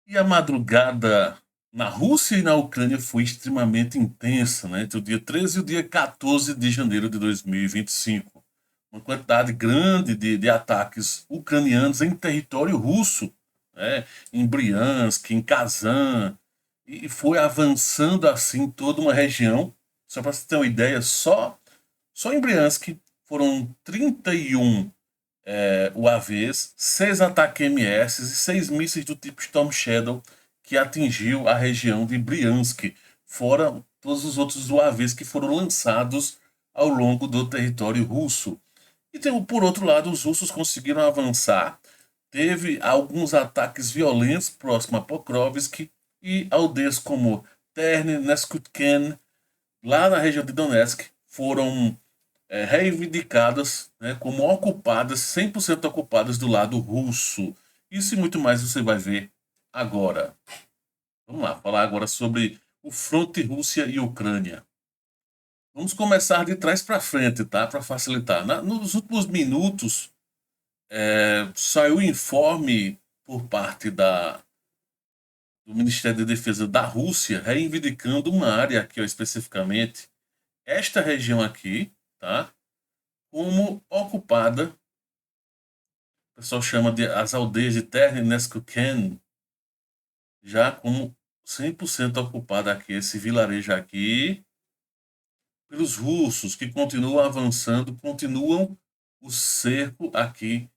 E a madrugada na Rússia e na Ucrânia foi extremamente intensa, né? Entre o dia 13 e o dia 14 de janeiro de 2025. Uma quantidade grande de ataques ucranianos em território russo, né? Em Briansk, em Kazan, e foi avançando assim toda uma região. Só para você ter uma ideia, só em Briansk foram 31 UAVs, 6 ataques MS e 6 mísseis do tipo Storm Shadow que atingiu a região de Briansk, fora todos os outros UAVs que foram lançados ao longo do território russo. E por outro lado, os russos conseguiram avançar. Teve alguns ataques violentos próximo a Pokrovsk e aldeias como Terne, Neskutken, lá na região de Donetsk, foram reivindicadas, né, como ocupadas, 100% ocupadas do lado russo. Isso e muito mais você vai ver agora. Vamos lá, falar agora sobre o fronte Rússia e Ucrânia. Vamos começar de trás para frente, tá? Para facilitar. Nos últimos minutos, saiu o informe por parte do Ministério da Defesa da Rússia, reivindicando uma área aqui, ó, especificamente, esta região aqui, tá? Como ocupada. O pessoal chama de as aldeias de Terra e Neskuken, já como 100% ocupada aqui, esse vilarejo aqui, pelos russos, que continuam avançando, continuam o cerco aqui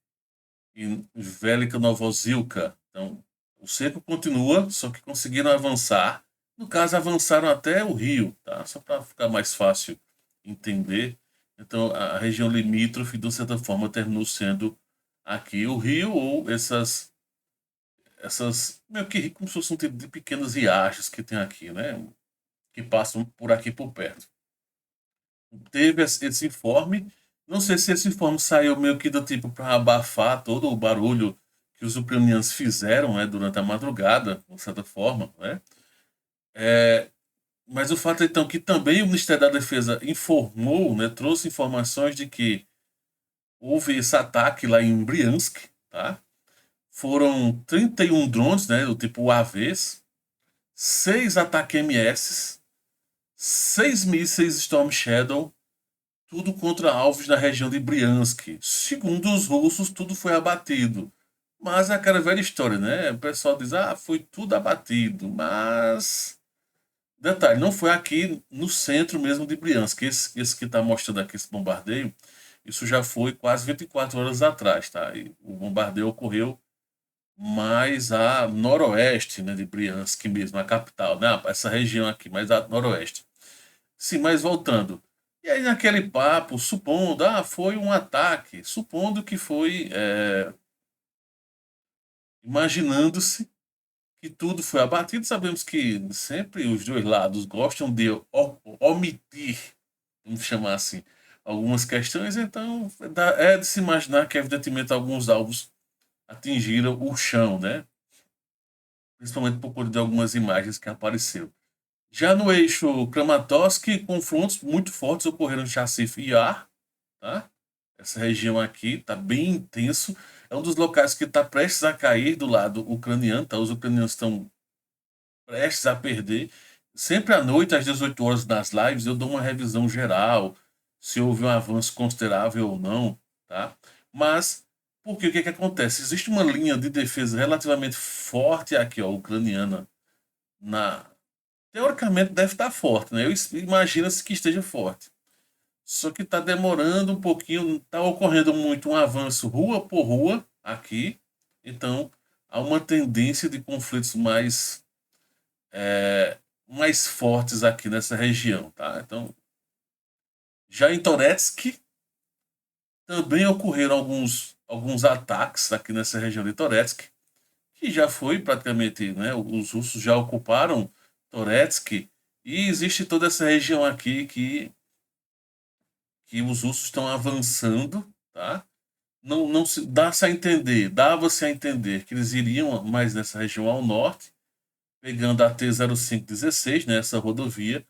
em Velika Novozilka. Então, o cerco continua, só que conseguiram avançar. No caso, avançaram até o rio, tá? Só para ficar mais fácil entender. Então, a região limítrofe, de certa forma, terminou sendo aqui o rio ou essas meio que como se fosse um tipo de pequenos riachos que tem aqui, né? Que passam por aqui por perto. Teve esse informe. Não sei se esse informe saiu meio que do tipo para abafar todo o barulho que os ucranianos fizeram, né, durante a madrugada, de certa forma, né? É, mas o fato é então que também o Ministério da Defesa informou, né, trouxe informações de que houve esse ataque lá em Briansk, tá? Foram 31 drones, né, do tipo UAVs, 6 ataques MS, 6 mísseis Storm Shadow, tudo contra alvos na região de Briansk. Segundo os russos, tudo foi abatido. Mas é aquela velha história, né? O pessoal diz, ah, foi tudo abatido. Mas, detalhe, não foi aqui no centro mesmo de Briansk. Esse que está mostrando aqui, esse bombardeio, isso já foi quase 24 horas atrás, tá? E o bombardeio ocorreu mais a noroeste, né, de Briansk mesmo, a capital, né? Essa região aqui, mais a noroeste. Sim, mas voltando. E aí naquele papo, supondo, ah, foi um ataque, supondo que foi, imaginando-se que tudo foi abatido, sabemos que sempre os dois lados gostam de omitir, vamos chamar assim, algumas questões, então é de se imaginar que evidentemente alguns alvos atingiram o chão, né? Principalmente por conta de algumas imagens que apareceram. Já no eixo Kramatorsk, confrontos muito fortes ocorreram em Chasif e Yar, tá? Essa região aqui está bem intenso. É um dos locais que está prestes a cair do lado ucraniano, tá? Os ucranianos estão prestes a perder. Sempre à noite, às 18 horas, nas lives, eu dou uma revisão geral, se houve um avanço considerável ou não, tá? Mas, porque o que, que acontece? Existe uma linha de defesa relativamente forte aqui, ó, ucraniana, na, teoricamente deve estar forte, né? Eu imagino-se que esteja forte. Só que está demorando um pouquinho, está ocorrendo muito um avanço rua por rua aqui. Então, há uma tendência de conflitos mais fortes aqui nessa região, tá? Então, já em Toretsk também ocorreram alguns ataques aqui nessa região de Toretsk, que já foi praticamente, né? Os russos já ocuparam Toretsk e existe toda essa região aqui que os russos estão avançando, tá? Não se dá-se a entender, dava-se a entender que eles iriam mais nessa região ao norte, pegando a T-0516, né, essa rodovia,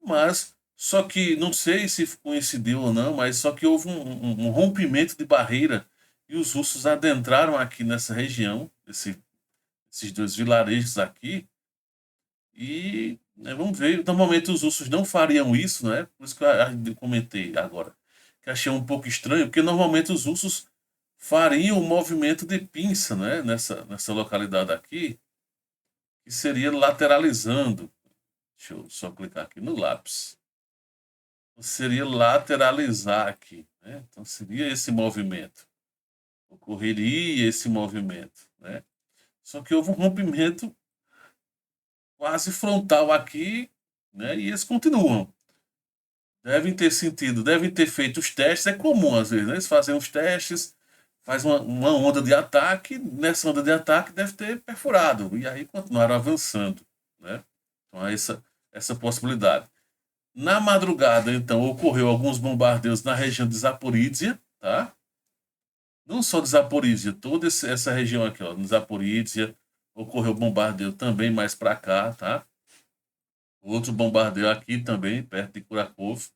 mas só que não sei se coincidiu ou não, mas só que houve um rompimento de barreira e os russos adentraram aqui nessa região, esses dois vilarejos aqui. E né, vamos ver. Normalmente os ursos não fariam isso, né? Por isso que eu comentei agora. Que achei um pouco estranho, porque normalmente os ursos fariam o movimento de pinça, né? Nessa localidade aqui, que seria lateralizando. Deixa eu só clicar aqui no lápis. Seria lateralizar aqui, né? Então seria esse movimento. Ocorreria esse movimento, né? Só que houve um rompimento quase frontal aqui, né? E eles continuam. Devem ter sentido, devem ter feito os testes. É comum às vezes, né? Eles fazem os testes, faz uma onda de ataque, nessa onda de ataque deve ter perfurado, e aí continuaram avançando, né? Então há essa possibilidade. Na madrugada, então, ocorreu alguns bombardeios na região de Zaporizhia, tá? Não só de Zaporizhia, toda essa região aqui, ó, no Zaporizhia, ocorreu bombardeio também mais para cá, tá? Outro bombardeio aqui também, perto de Kurakov,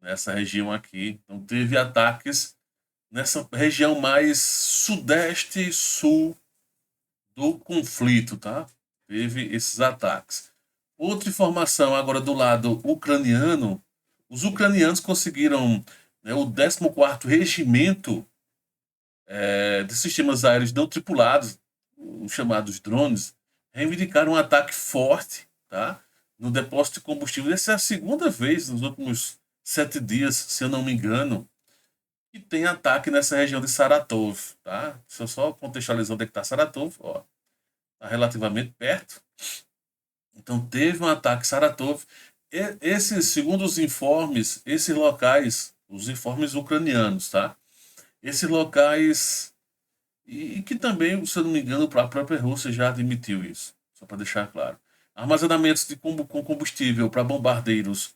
nessa região aqui. Então teve ataques nessa região mais sudeste e sul do conflito, tá? Teve esses ataques. Outra informação agora do lado ucraniano, os ucranianos conseguiram, né, o 14º Regimento de Sistemas Aéreos Não Tripulados, os chamados drones, reivindicaram um ataque forte, tá, no depósito de combustível. Essa é a segunda vez nos últimos 7 dias, se eu não me engano, que tem ataque nessa região de Saratov. Tá? Deixa eu só contextualizar onde é que está Saratov. Está relativamente perto. Então teve um ataque em Saratov. Esses, segundo os informes, esses locais, os informes ucranianos, tá? Esses locais, e que também, se eu não me engano, a própria Rússia já admitiu isso, só para deixar claro. Armazenamentos com combustível para bombardeiros,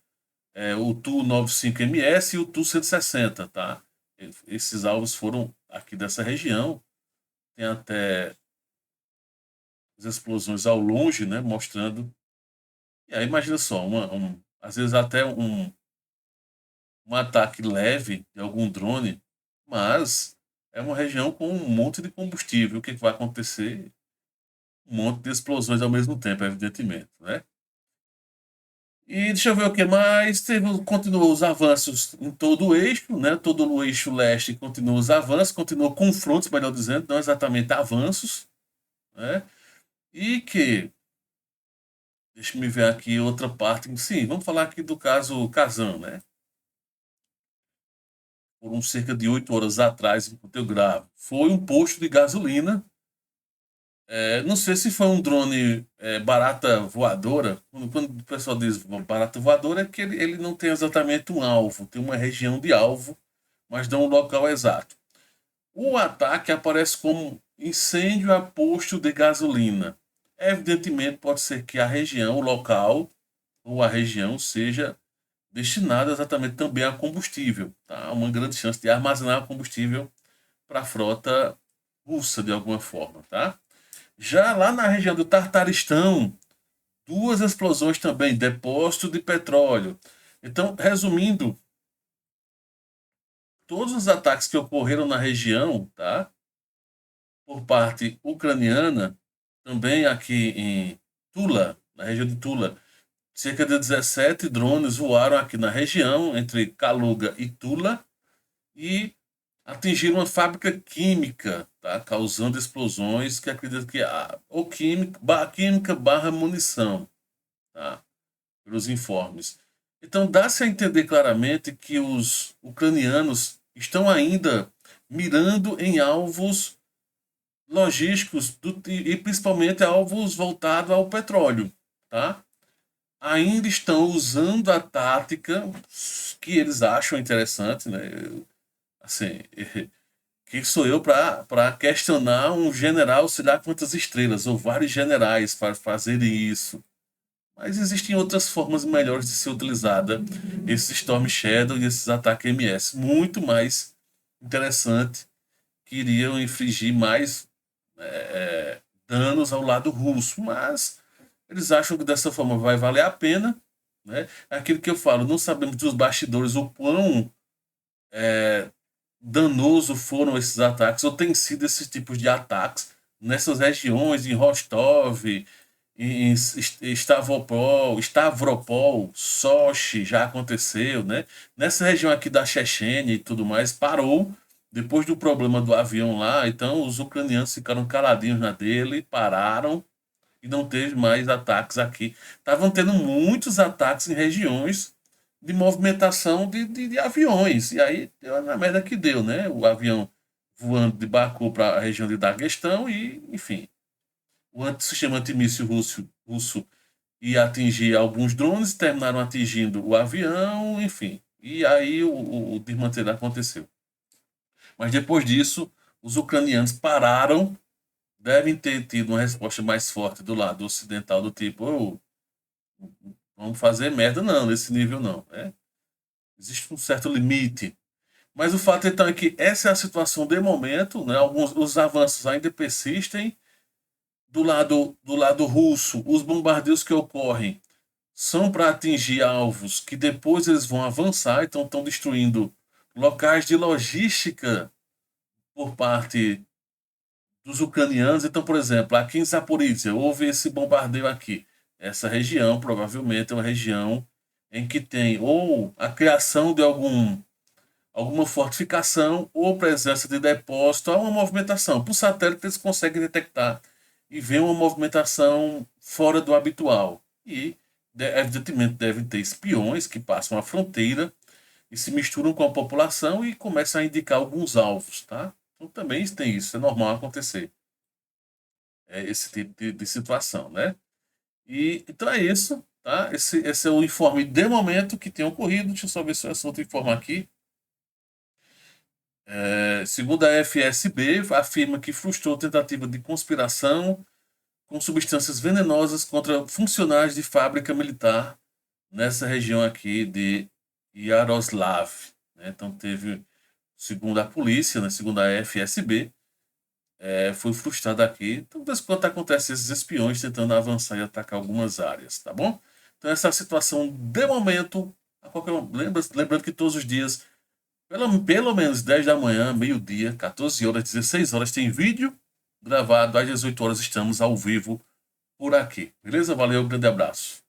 o Tu-95MS e o Tu-160, tá? Esses alvos foram aqui dessa região. Tem até as explosões ao longe, né? Mostrando. E aí, imagina só, às vezes até um ataque leve de algum drone, mas é uma região com um monte de combustível. O que vai acontecer? Um monte de explosões ao mesmo tempo, evidentemente, né? E deixa eu ver o que mais. Continuou os avanços em todo o eixo, né? Todo o eixo leste continuou os avanços, continuou confrontos, melhor dizendo, não exatamente avanços, né? E que, deixa eu ver aqui outra parte. Sim, vamos falar aqui do caso Kazan, né? Por cerca de 8 horas atrás, enquanto eu gravo. Foi um posto de gasolina. Não sei se foi um drone barata voadora. Quando o pessoal diz barata voadora, é que ele não tem exatamente um alvo, tem uma região de alvo, mas não um local exato. O ataque aparece como incêndio a posto de gasolina. Evidentemente, pode ser que a região, o local ou a região seja destinada exatamente também a combustível. Tá? Uma grande chance de armazenar combustível para a frota russa, de alguma forma. Tá? Já lá na região do Tartaristão, 2 explosões também, depósito de petróleo. Então, resumindo, todos os ataques que ocorreram na região, tá? Por parte ucraniana, também aqui em Tula, na região de Tula, cerca de 17 drones voaram aqui na região, entre Kaluga e Tula, e atingiram uma fábrica química, tá? Causando explosões que acredito que ou química barra munição, tá? Pelos informes. Então dá-se a entender claramente que os ucranianos estão ainda mirando em alvos logísticos e principalmente alvos voltados ao petróleo, tá? Ainda estão usando a tática que eles acham interessante, né? Assim, quem sou eu para questionar um general, sei lá quantas estrelas, ou vários generais para fazerem isso. Mas existem outras formas melhores de ser utilizada esse Storm Shadow e esses ataques MS. Muito mais interessante, que iriam infligir mais danos ao lado russo. Mas eles acham que dessa forma vai valer a pena. Né? Aquilo que eu falo, não sabemos dos bastidores o quão danoso foram esses ataques, ou tem sido esses tipos de ataques. nessas regiões, em Rostov, em Stavropol, Sochi, já aconteceu, né? Nessa região aqui da Chechênia e tudo mais, parou depois do problema do avião lá, então os ucranianos ficaram caladinhos na dele, pararam e não teve mais ataques aqui. Estavam tendo muitos ataques em regiões de movimentação de aviões, e aí deu na merda que deu, né? O avião voando de Baku para a região de Daguestão e, enfim, o sistema antimíssil russo ia atingir alguns drones, terminaram atingindo o avião, enfim. E aí o desmantelar aconteceu. Mas depois disso, os ucranianos pararam, devem ter tido uma resposta mais forte do lado ocidental, do tipo, oh, vamos fazer merda, não, nesse nível não. Né? Existe um certo limite. Mas o fato então é que essa é a situação de momento, né? Os avanços ainda persistem. Do lado russo, os bombardeios que ocorrem são para atingir alvos que depois eles vão avançar, então estão destruindo locais de logística por parte dos ucranianos. Então, por exemplo, aqui em Zaporizhia houve esse bombardeio aqui. Essa região provavelmente é uma região em que tem ou a criação de alguma fortificação ou presença de depósito, há uma movimentação. Por satélite eles conseguem detectar e ver uma movimentação fora do habitual. E, evidentemente, devem ter espiões que passam a fronteira e se misturam com a população e começam a indicar alguns alvos, tá? Então também tem isso, é normal acontecer. É esse tipo de situação, né? E então é isso, tá? Esse é o informe de momento que tem ocorrido. Deixa eu só ver se eu assunto informar aqui. Segundo a FSB, afirma que frustrou tentativa de conspiração com substâncias venenosas contra funcionários de fábrica militar nessa região aqui de Yaroslav. Né? Então teve, segundo a polícia, né, segundo a FSB, foi frustrado aqui. Então, de vez em quando acontece esses espiões tentando avançar e atacar algumas áreas, tá bom? Então essa é a situação de momento. Lembrando que todos os dias, pelo menos 10 da manhã, meio-dia, 14 horas, 16 horas, tem vídeo gravado. Às 18 horas estamos ao vivo por aqui. Beleza? Valeu, grande abraço.